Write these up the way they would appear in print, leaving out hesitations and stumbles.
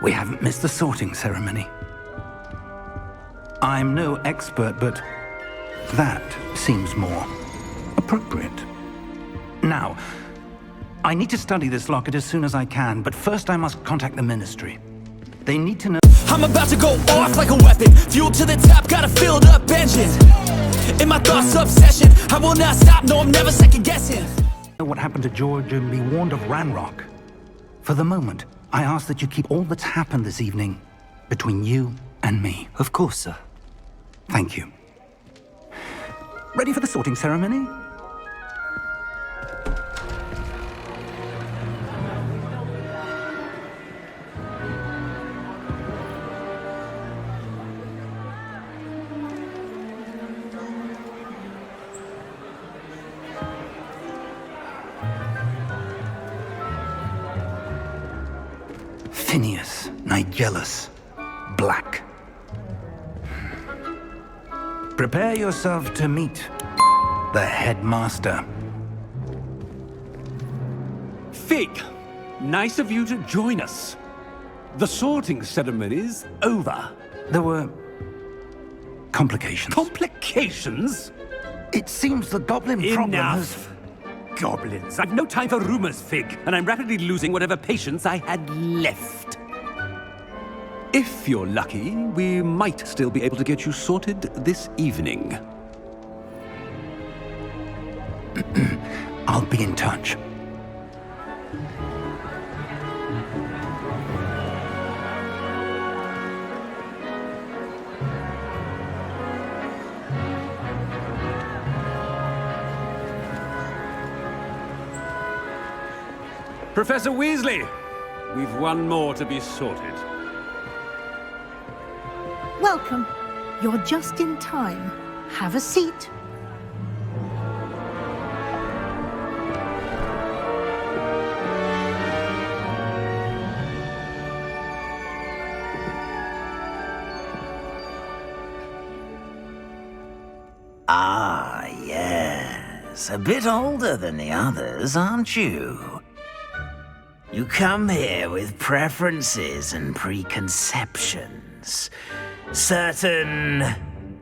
We haven't missed the sorting ceremony. I'm no expert, but that seems more appropriate. Now, I need to study this locket as soon as I can, but first I must contact the Ministry. They need to know... I'm about to go off like a weapon. Fuel to the top, got a filled up engine. In my thoughts, obsession. I will not stop, no, I'm never second guessing. What happened to George and be warned of Ranrock. For the moment, I ask that you keep all that's happened this evening between you and me. Of course, sir. Thank you. Ready for the sorting ceremony? Phineas, Nigellus, Black. Prepare yourself to meet the headmaster. Fig, nice of you to join us. The sorting ceremony's over. There were complications. Complications? It seems the goblin problem has... Enough! Goblins. I've no time for rumors, Fig, and I'm rapidly losing whatever patience I had left. If you're lucky, we might still be able to get you sorted this evening. I'll be in touch. Professor Weasley, we've one more to be sorted. Welcome. You're just in time. Have a seat. Ah, yes. A bit older than the others, aren't you? You come here with preferences and preconceptions. Certain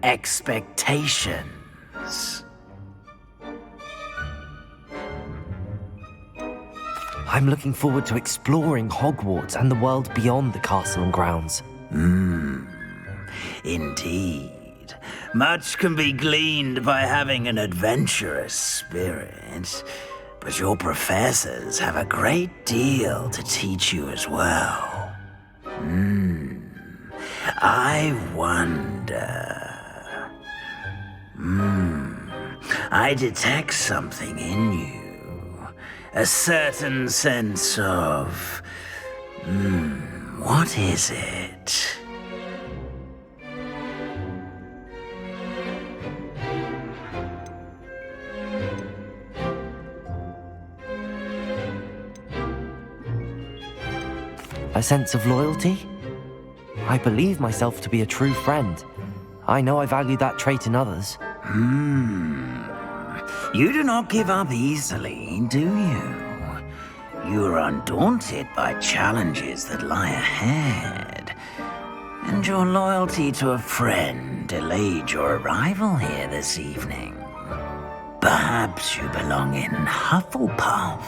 expectations. I'm looking forward to exploring Hogwarts and the world beyond the castle and grounds. Indeed. Much can be gleaned by having an adventurous spirit, but your professors have a great deal to teach you as well. I wonder... I detect something in you. A certain sense of... what is it? A sense of loyalty? I believe myself to be a true friend. I know I value that trait in others. You do not give up easily, do you? You are undaunted by challenges that lie ahead. And your loyalty to a friend delayed your arrival here this evening. Perhaps you belong in Hufflepuff.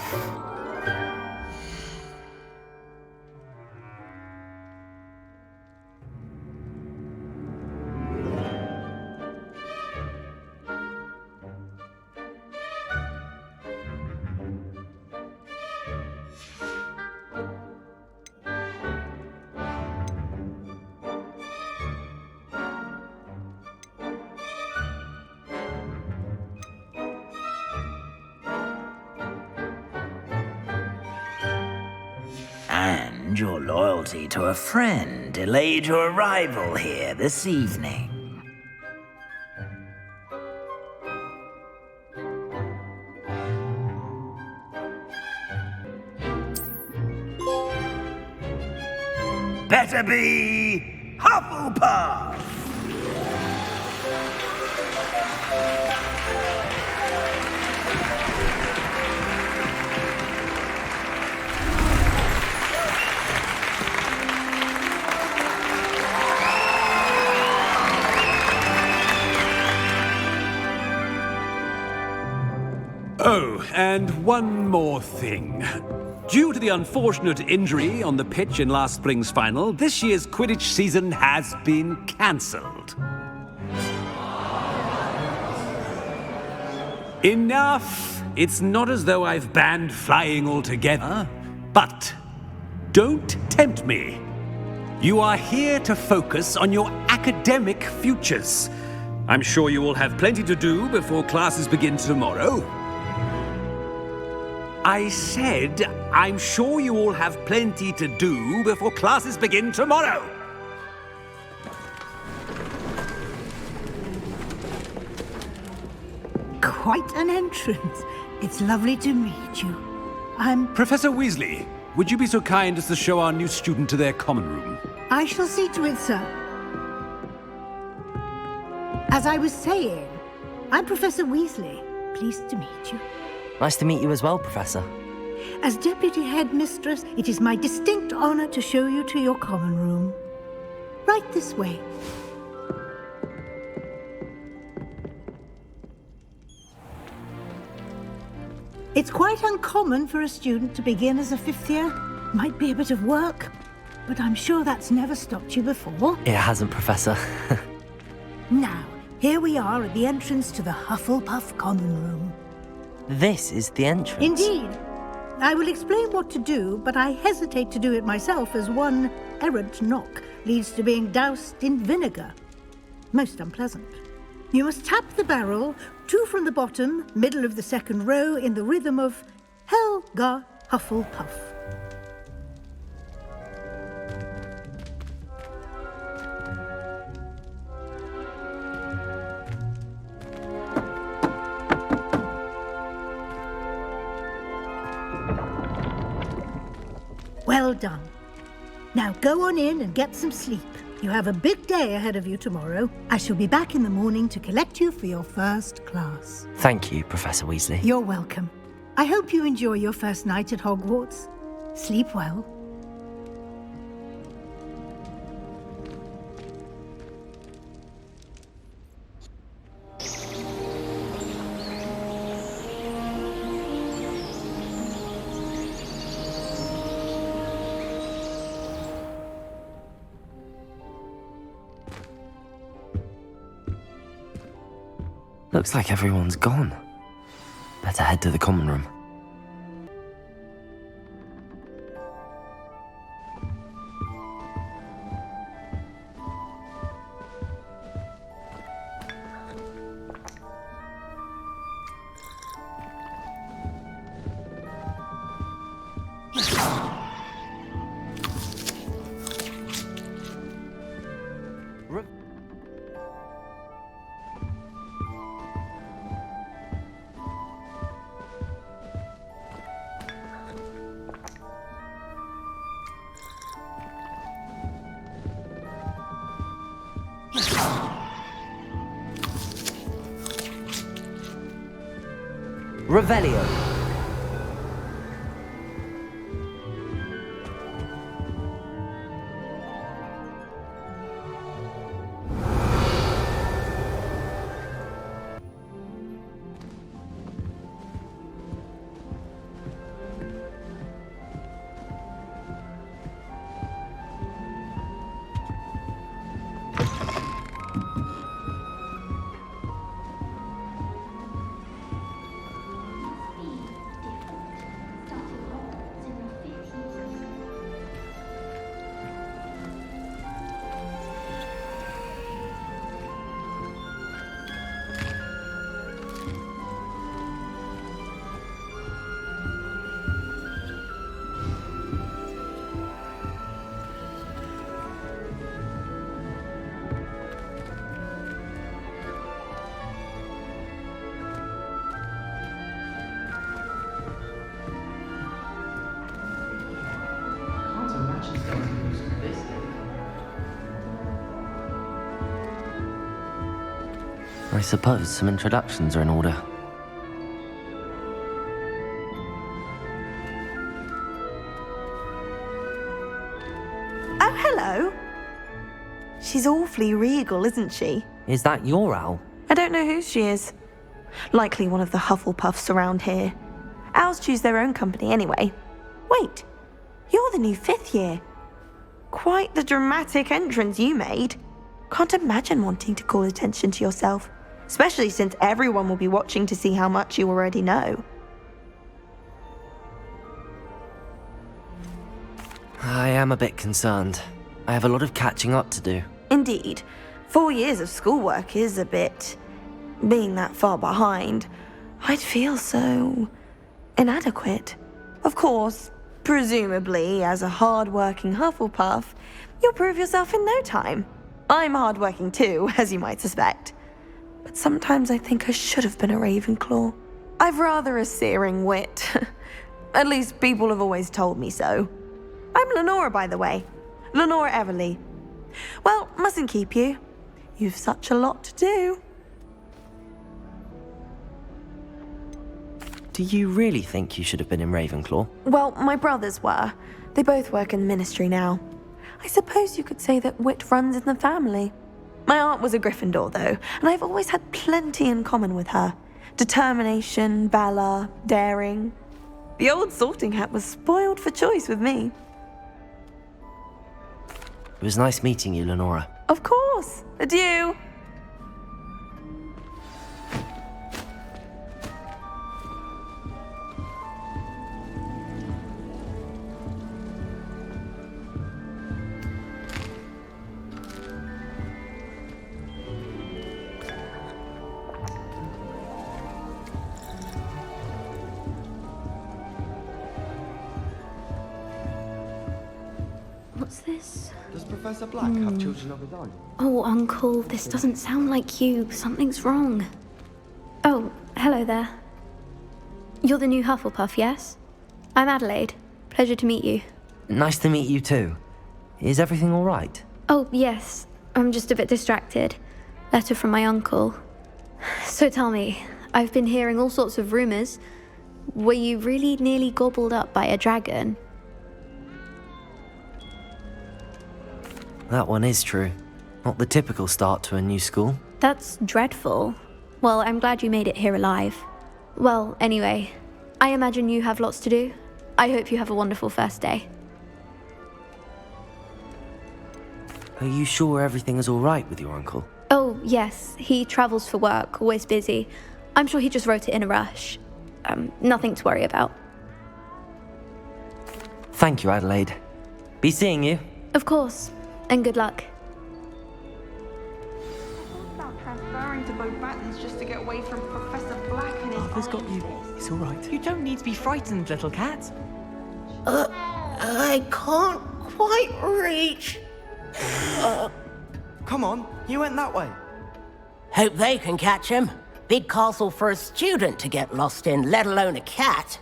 And your loyalty to a friend delayed your arrival here this evening. Better be Hufflepuff! Oh, and one more thing. Due to the unfortunate injury on the pitch in last spring's final, this year's Quidditch season has been cancelled. Enough! It's not as though I've banned flying altogether, but don't tempt me. You are here to focus on your academic futures. I'm sure you will have plenty to do before classes begin tomorrow. I said, I'm sure you all have plenty to do before classes begin tomorrow. Quite an entrance. It's lovely to meet you. Professor Weasley, would you be so kind as to show our new student to their common room? I shall see to it, sir. As I was saying, I'm Professor Weasley. Pleased to meet you. Nice to meet you as well, Professor. As Deputy Headmistress, it is my distinct honor to show you to your common room. Right this way. It's quite uncommon for a student to begin as a fifth year. Might be a bit of work, but I'm sure that's never stopped you before. It hasn't, Professor. Now, here we are at the entrance to the Hufflepuff Common Room. This is the entrance. Indeed. I will explain what to do, but I hesitate to do it myself as one errant knock leads to being doused in vinegar. Most unpleasant. You must tap the barrel, 2 from the bottom, middle of the second row, in the rhythm of Helga Hufflepuff. Well done. Now go on in and get some sleep. You have a big day ahead of you tomorrow. I shall be back in the morning to collect you for your first class. Thank you, Professor Weasley. You're welcome. I hope you enjoy your first night at Hogwarts. Sleep well. Looks like everyone's gone. Better head to the common room. Revelio. I suppose some introductions are in order. Oh, hello. She's awfully regal, isn't she? Is that your owl? I don't know who she is. Likely one of the Hufflepuffs around here. Owls choose their own company anyway. Wait, you're the new 5th year. Quite the dramatic entrance you made. Can't imagine wanting to call attention to yourself, especially since everyone will be watching to see how much you already know. I am a bit concerned. I have a lot of catching up to do. Indeed, 4 years of schoolwork is a bit... Being that far behind, I'd feel so... inadequate. Of course, presumably, as a hard-working Hufflepuff, you'll prove yourself in no time. I'm hard-working too, as you might suspect. But sometimes I think I should have been a Ravenclaw. I've rather a searing wit. At least people have always told me so. I'm Lenora, by the way. Lenora Everly. Well, mustn't keep you. You've such a lot to do. Do you really think you should have been in Ravenclaw? Well, my brothers were. They both work in the ministry now. I suppose you could say that wit runs in the family. My aunt was a Gryffindor, though, and I've always had plenty in common with her. Determination, valor, daring. The old sorting hat was spoiled for choice with me. It was nice meeting you, Lenora. Of course. Adieu. What's this? Does Professor Black have children of his own? Oh, Uncle, this doesn't sound like you. Something's wrong. Oh, hello there. You're the new Hufflepuff, yes? I'm Adelaide. Pleasure to meet you. Nice to meet you too. Is everything all right? Oh, yes. I'm just a bit distracted. Letter from my uncle. So tell me, I've been hearing all sorts of rumors. Were you really nearly gobbled up by a dragon? That one is true. Not the typical start to a new school. That's dreadful. Well, I'm glad you made it here alive. Well, anyway, I imagine you have lots to do. I hope you have a wonderful first day. Are you sure everything is all right with your uncle? Oh, yes. He travels for work, always busy. I'm sure he just wrote it in a rush. Nothing to worry about. Thank you, Adelaide. Be seeing you. Of course. And good luck. About transferring to Beauxbatons just to get away from Professor Black and his... Arthur's got you. It's all right. You don't need to be frightened, little cat. I can't quite reach. Come on, you went that way. Hope they can catch him. Big castle for a student to get lost in, let alone a cat.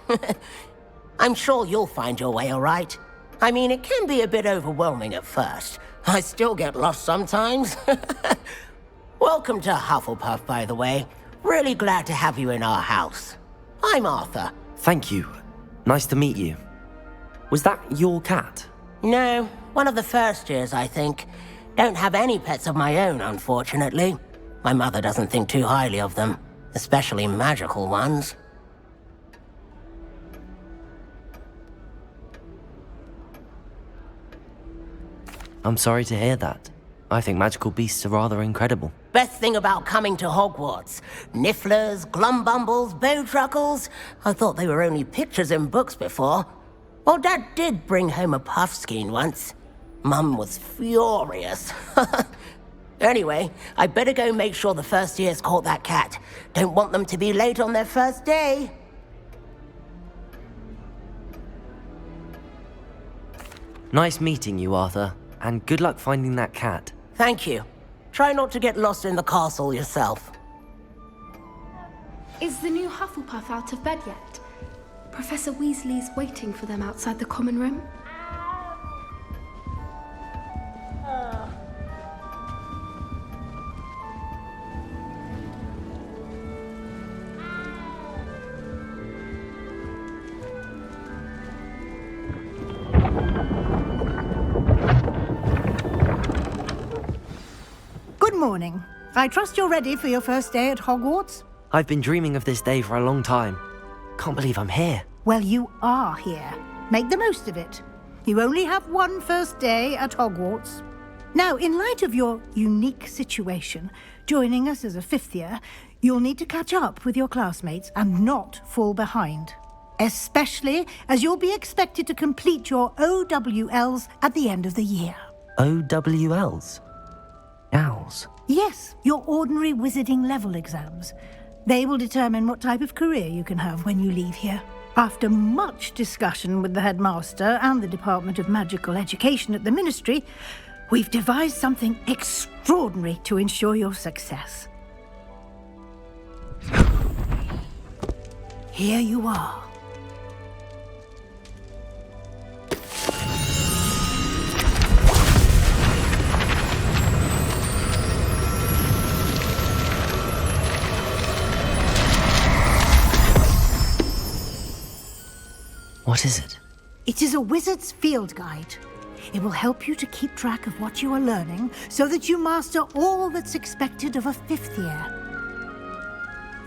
I'm sure you'll find your way all right. I mean, it can be a bit overwhelming at first. I still get lost sometimes. Welcome to Hufflepuff, by the way. Really glad to have you in our house. I'm Arthur. Thank you. Nice to meet you. Was that your cat? No, one of the first years, I think. Don't have any pets of my own, unfortunately. My mother doesn't think too highly of them, especially magical ones. I'm sorry to hear that. I think magical beasts are rather incredible. Best thing about coming to Hogwarts. Nifflers, glumbumbles, bowtruckles. I thought they were only pictures in books before. Well, Dad did bring home a puffskein once. Mum was furious. Anyway, I better go make sure the first years caught that cat. Don't want them to be late on their first day. Nice meeting you, Arthur. And good luck finding that cat. Thank you. Try not to get lost in the castle yourself. Is the new Hufflepuff out of bed yet? Professor Weasley's waiting for them outside the common room. Good morning. I trust you're ready for your first day at Hogwarts? I've been dreaming of this day for a long time. Can't believe I'm here. Well, you are here. Make the most of it. You only have one first day at Hogwarts. Now, in light of your unique situation, joining us as a fifth year, you'll need to catch up with your classmates and not fall behind. Especially as you'll be expected to complete your OWLs at the end of the year. OWLs? Owls? Yes, your ordinary wizarding level exams. They will determine what type of career you can have when you leave here. After much discussion with the headmaster and the Department of Magical Education at the Ministry, we've devised something extraordinary to ensure your success. Here you are. What is it? It is a wizard's field guide. It will help you to keep track of what you are learning so that you master all that's expected of a fifth year.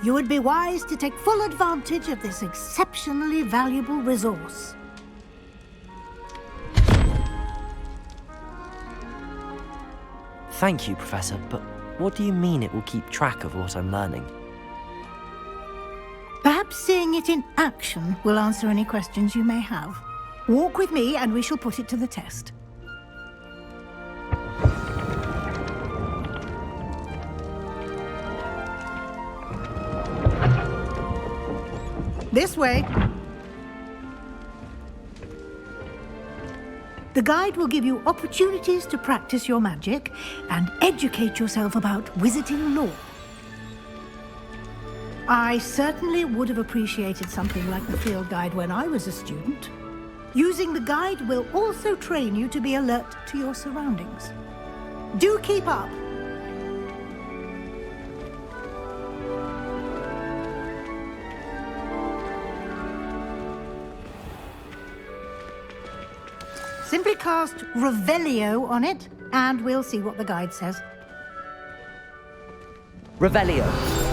You would be wise to take full advantage of this exceptionally valuable resource. Thank you, Professor, but what do you mean it will keep track of what I'm learning? Perhaps seeing it in action will answer any questions you may have. Walk with me and we shall put it to the test. This way. The guide will give you opportunities to practice your magic and educate yourself about wizarding lore. I certainly would have appreciated something like the field guide when I was a student. Using the guide will also train you to be alert to your surroundings. Do keep up. Simply cast Revelio on it, and we'll see what the guide says. Revelio.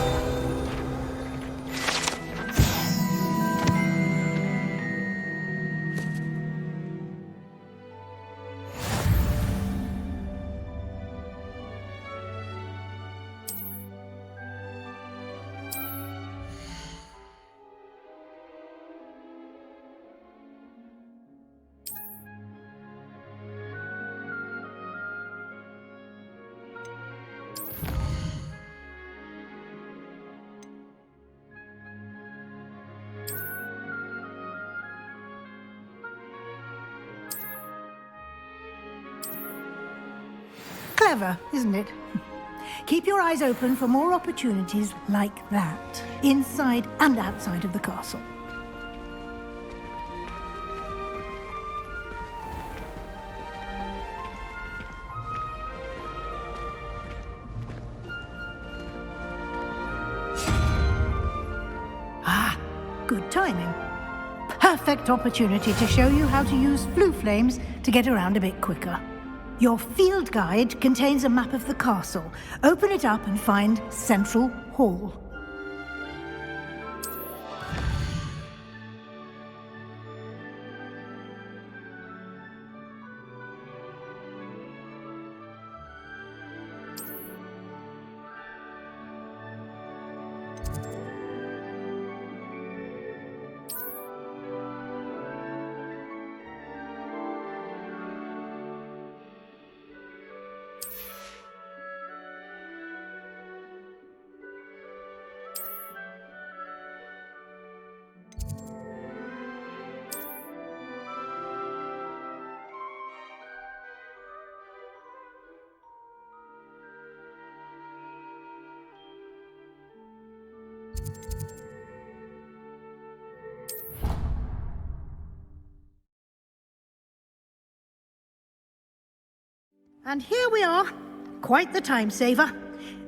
Clever, isn't it? Keep your eyes open for more opportunities like that, inside and outside of the castle. Ah, good timing. Perfect opportunity to show you how to use flue flames to get around a bit quicker. Your field guide contains a map of the castle. Open it up and find Central Hall. And here we are. Quite the time saver.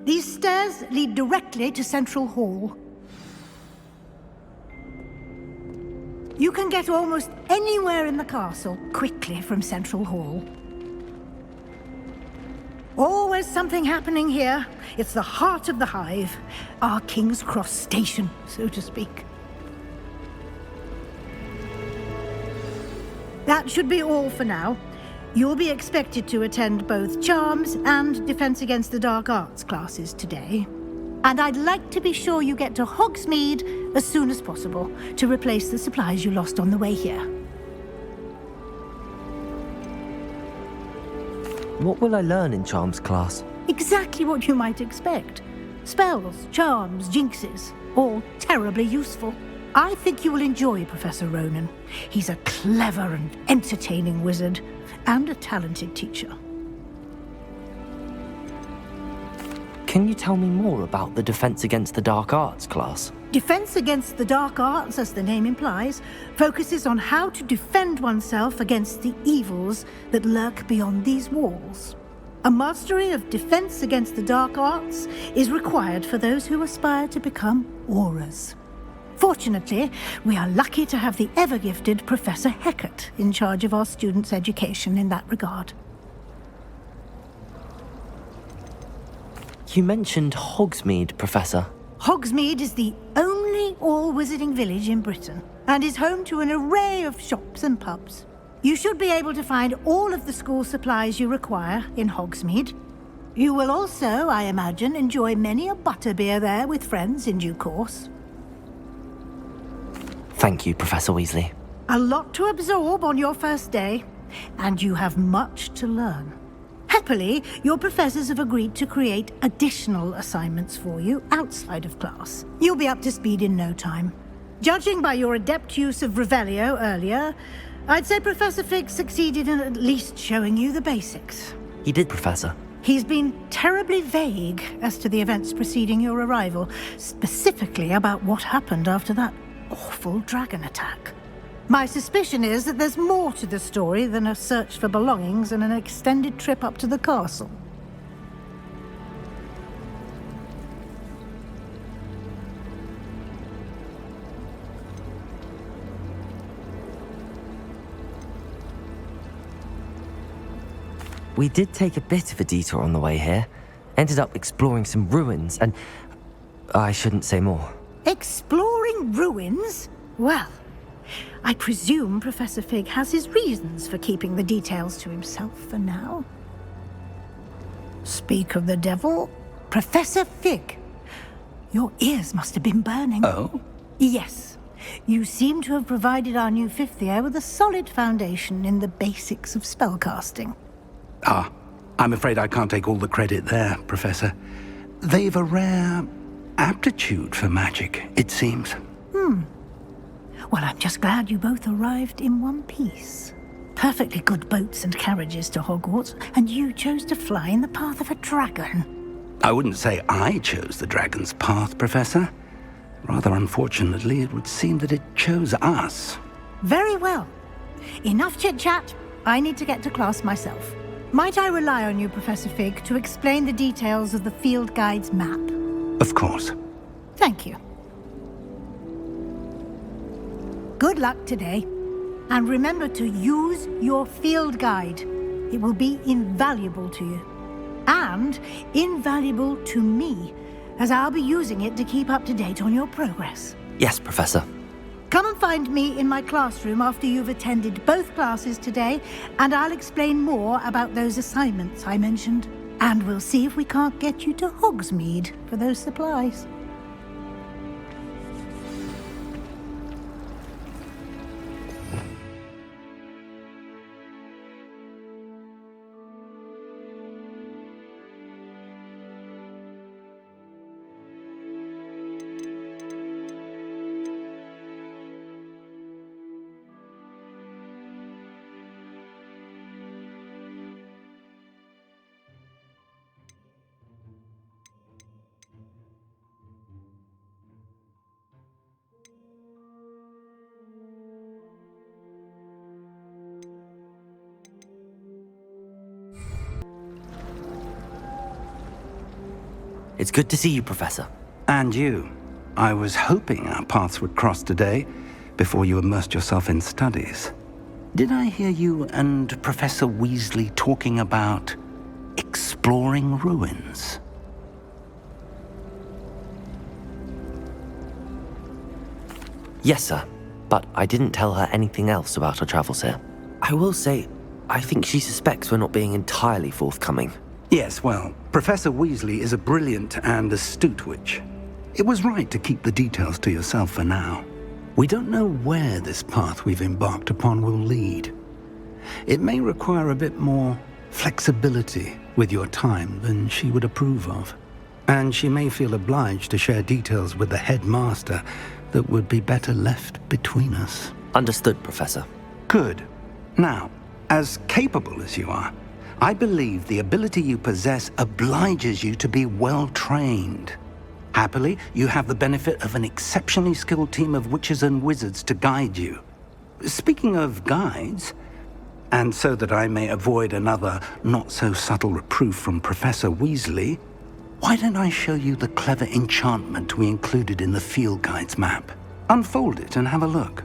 These stairs lead directly to Central Hall. You can get almost anywhere in the castle quickly from Central Hall. Always something happening here. It's the heart of the hive. Our King's Cross station, so to speak. That should be all for now. You'll be expected to attend both Charms and Defense Against the Dark Arts classes today. And I'd like to be sure you get to Hogsmeade as soon as possible to replace the supplies you lost on the way here. What will I learn in Charms class? Exactly what you might expect. Spells, charms, jinxes, all terribly useful. I think you will enjoy Professor Ronan. He's a clever and entertaining wizard, and a talented teacher. Can you tell me more about the Defense Against the Dark Arts class? Defense Against the Dark Arts, as the name implies, focuses on how to defend oneself against the evils that lurk beyond these walls. A mastery of Defense Against the Dark Arts is required for those who aspire to become Aurors. Fortunately, we are lucky to have the ever-gifted Professor Hecat in charge of our students' education in that regard. You mentioned Hogsmeade, Professor. Hogsmeade is the only all-wizarding village in Britain, and is home to an array of shops and pubs. You should be able to find all of the school supplies you require in Hogsmeade. You will also, I imagine, enjoy many a butterbeer there with friends in due course. Thank you, Professor Weasley. A lot to absorb on your first day, and you have much to learn. Happily, your professors have agreed to create additional assignments for you outside of class. You'll be up to speed in no time. Judging by your adept use of Revelio earlier, I'd say Professor Fig succeeded in at least showing you the basics. He did, Professor. He's been terribly vague as to the events preceding your arrival, specifically about what happened after that awful dragon attack. My suspicion is that there's more to the story than a search for belongings and an extended trip up to the castle. We did take a bit of a detour on the way here. Ended up exploring some ruins and... I shouldn't say more. Exploring ruins? Well, I presume Professor Fig has his reasons for keeping the details to himself for now. Speak of the devil, Professor Fig. Your ears must have been burning. Oh? Yes. You seem to have provided our new fifth year with a solid foundation in the basics of spellcasting. Ah, I'm afraid I can't take all the credit there, Professor. They've a rare aptitude for magic, it seems. Well, I'm just glad you both arrived in one piece. Perfectly good boats and carriages to Hogwarts, and you chose to fly in the path of a dragon. I wouldn't say I chose the dragon's path, Professor. Rather unfortunately, it would seem that it chose us. Very well. Enough chit-chat. I need to get to class myself. Might I rely on you, Professor Fig, to explain the details of the field guide's map? Of course. Thank you. Good luck today. And remember to use your field guide. It will be invaluable to you. And invaluable to me, as I'll be using it to keep up to date on your progress. Yes, Professor. Come and find me in my classroom after you've attended both classes today, and I'll explain more about those assignments I mentioned. And we'll see if we can't get you to Hogsmeade for those supplies. It's good to see you, Professor. And you. I was hoping our paths would cross today, before you immersed yourself in studies. Did I hear you and Professor Weasley talking about exploring exploring ruins. Yes, sir. But I didn't tell her anything else about her travels here. I will say, I think she suspects we're not being entirely forthcoming. Yes, well, Professor Weasley is a brilliant and astute witch. It was right to keep the details to yourself for now. We don't know where this path we've embarked upon will lead. It may require a bit more flexibility with your time than she would approve of. And she may feel obliged to share details with the headmaster that would be better left between us. Understood, Professor. Good. Now, as capable as you are, I believe the ability you possess obliges you to be well-trained. Happily, you have the benefit of an exceptionally skilled team of witches and wizards to guide you. Speaking of guides, and so that I may avoid another not-so-subtle reproof from Professor Weasley, why don't I show you the clever enchantment we included in the field guide's map? Unfold it and have a look.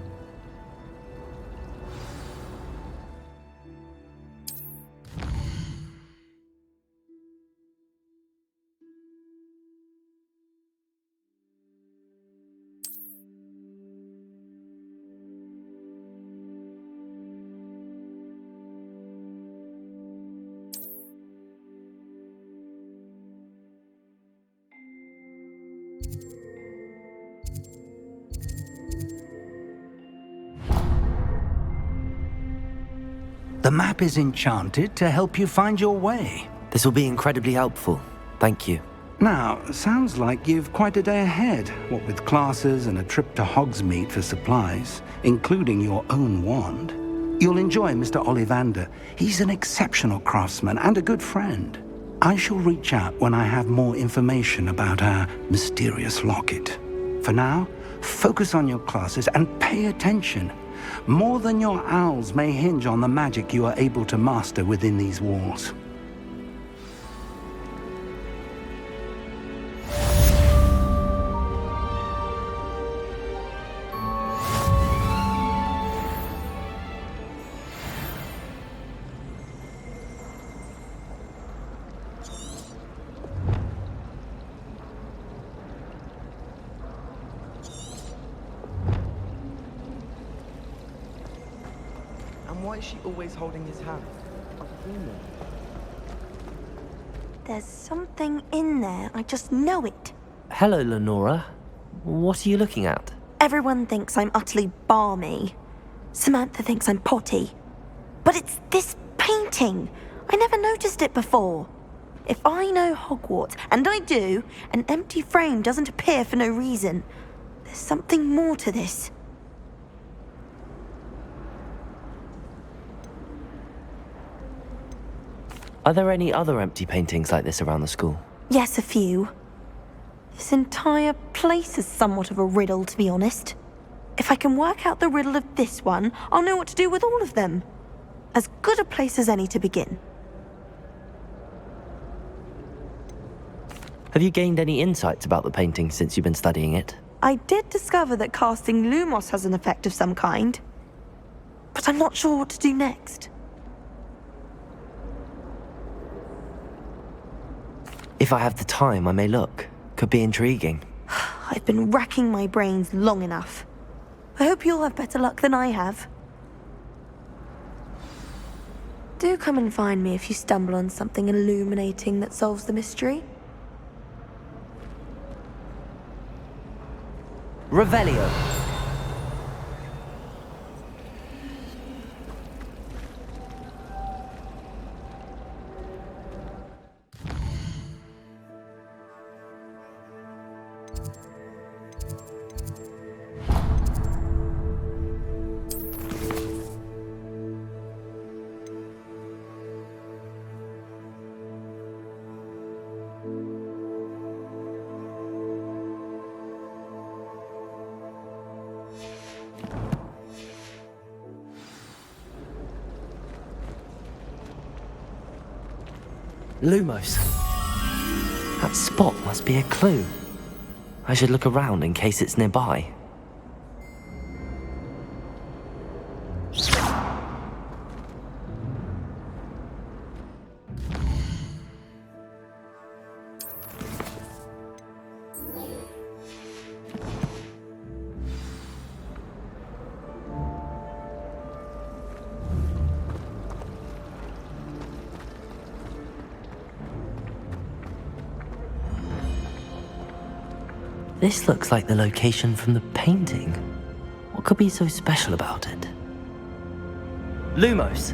The map is enchanted to help you find your way. This will be incredibly helpful. Thank you. Now, sounds like you've quite a day ahead, what with classes and a trip to Hogsmeade for supplies, including your own wand. You'll enjoy Mr. Ollivander. He's an exceptional craftsman and a good friend. I shall reach out when I have more information about our mysterious locket. For now, focus on your classes and pay attention. More than your owls may hinge on the magic you are able to master within these walls. Why is she always holding his hand? There's something in there, I just know it. Hello, Lenora. What are you looking at? Everyone thinks I'm utterly balmy. Samantha thinks I'm potty. But it's this painting. I never noticed it before. If I know Hogwarts, and I do, an empty frame doesn't appear for no reason. There's something more to this. Are there any other empty paintings like this around the school? Yes, a few. This entire place is somewhat of a riddle, to be honest. If I can work out the riddle of this one, I'll know what to do with all of them. As good a place as any to begin. Have you gained any insights about the painting since you've been studying it? I did discover that casting Lumos has an effect of some kind. But I'm not sure what to do next. If I have the time, I may look. Could be intriguing. I've been racking my brains long enough. I hope you'll have better luck than I have. Do come and find me if you stumble on something illuminating that solves the mystery. Revelio. Lumos. That spot must be a clue. I should look around in case it's nearby. This looks like the location from the painting. What could be so special about it? Lumos!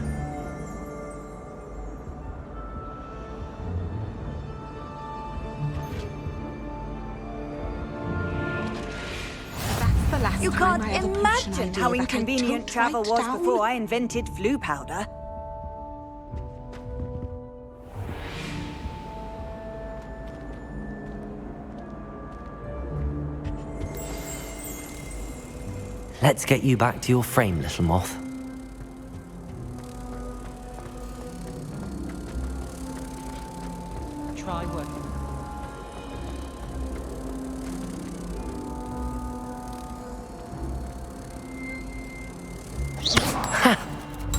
You can't imagine how inconvenient travel was before I invented flu powder. Let's get you back to your frame, little moth. Try working.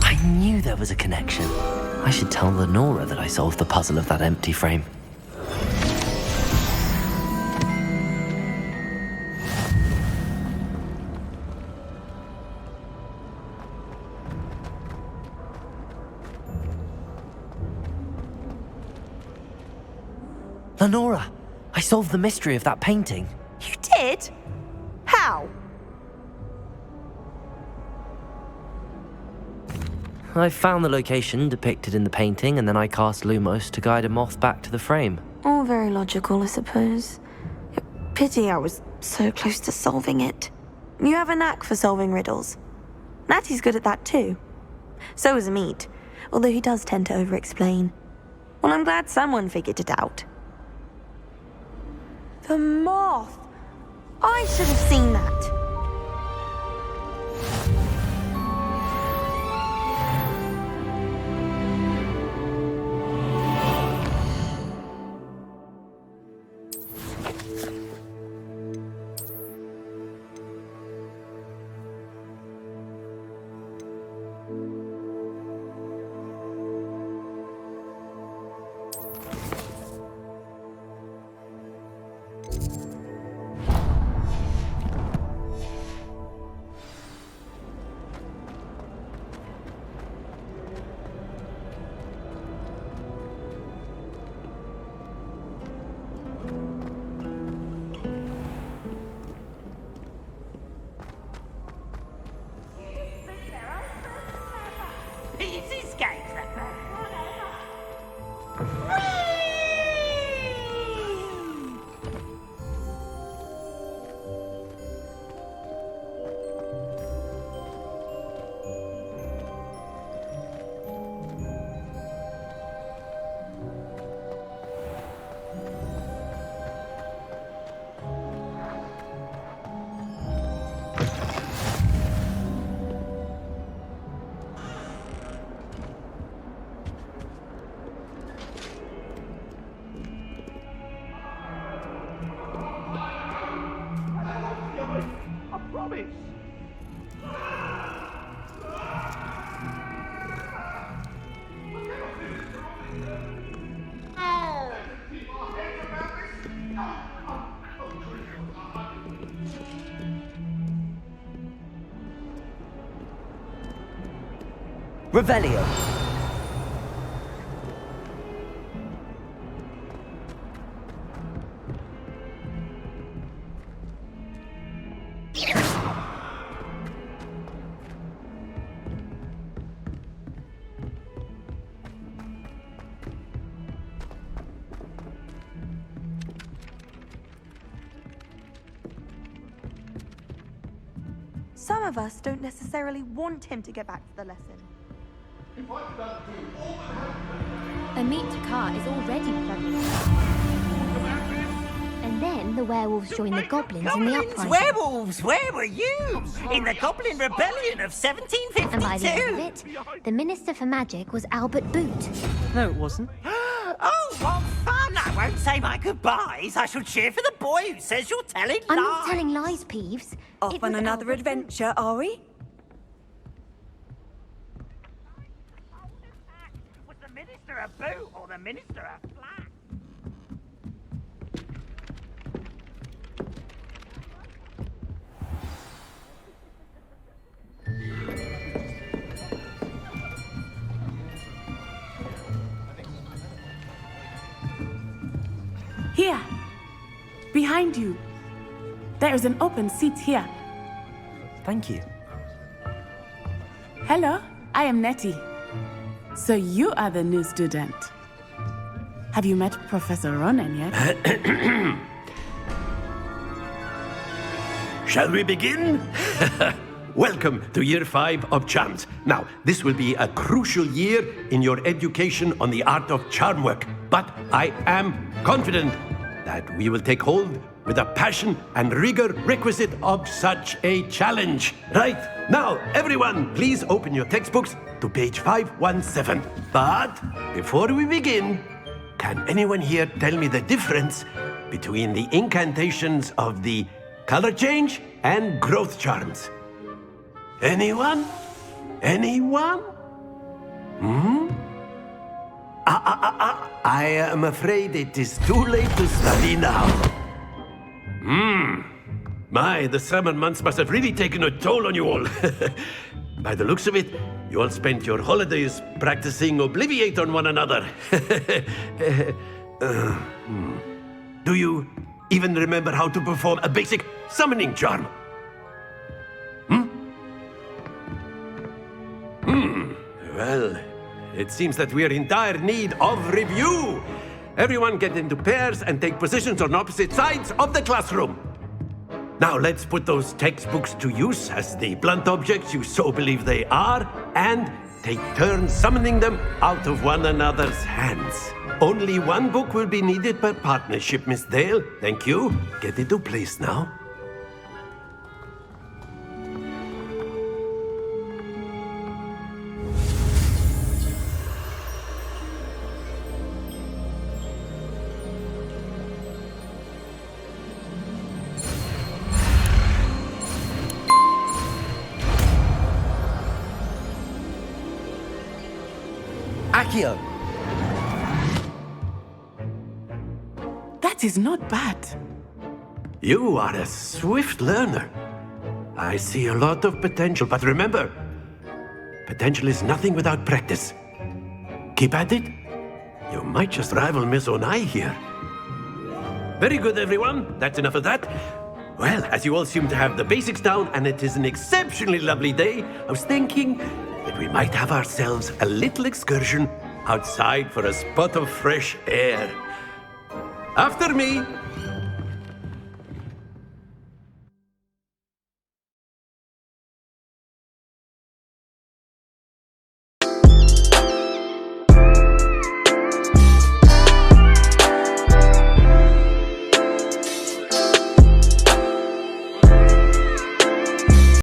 I knew there was a connection. I should tell Lenora that I solved the puzzle of that empty frame. Lenora, I solved the mystery of that painting. You did? How? I found the location depicted in the painting, and then I cast Lumos to guide a moth back to the frame. All very logical, I suppose. Pity I was so close to solving it. You have a knack for solving riddles. Natty's good at that too. So is Amit, although he does tend to over-explain. Well, I'm glad someone figured it out. The moth! I should have seen that. Revelio. Some of us don't necessarily want him to get back to the lesson. Amit Takar is already pregnant. And then the werewolves join the goblins in the uprising. Werewolves, where were you? In the Goblin Rebellion of 1752. And by the end of it, the Minister for Magic was Albert Boot. No, it wasn't. Oh, what fun! I won't say my goodbyes. I shall cheer for the boy who says you're telling lies. I'm not telling lies, Peeves. Off on another adventure, are we? Was the Minister a boot or the Minister a flat? Here! Behind you! There is an open seat here. Thank you. Hello, I am Nettie. So you are the new student. Have you met Professor Ronan yet? Shall we begin? Welcome to Year 5 of Charms. Now, this will be a crucial year in your education on the art of charm work. But I am confident that we will take hold with the passion and rigor requisite of such a challenge. Right, now, everyone, please open your textbooks to page 517. But before we begin, can anyone here tell me the difference between the incantations of the color change and growth charms? Anyone? Anyone? I am afraid it is too late to study now. My, the summer months must have really taken a toll on you all. By the looks of it, you all spent your holidays practicing Obliviate on one another. Do you even remember how to perform a basic summoning charm? Well, it seems that we are in dire need of review. Everyone get into pairs and take positions on opposite sides of the classroom. Now let's put those textbooks to use as the blunt objects you so believe they are, and take turns summoning them out of one another's hands. Only one book will be needed per partnership, Miss Dale. Thank you. Get into place now. Accio! That is not bad. You are a swift learner. I see a lot of potential, but remember, potential is nothing without practice. Keep at it. You might just rival Miss Onai here. Very good, everyone. That's enough of that. Well, as you all seem to have the basics down, and it is an exceptionally lovely day, I was thinking that we might have ourselves a little excursion outside for a spot of fresh air. After me.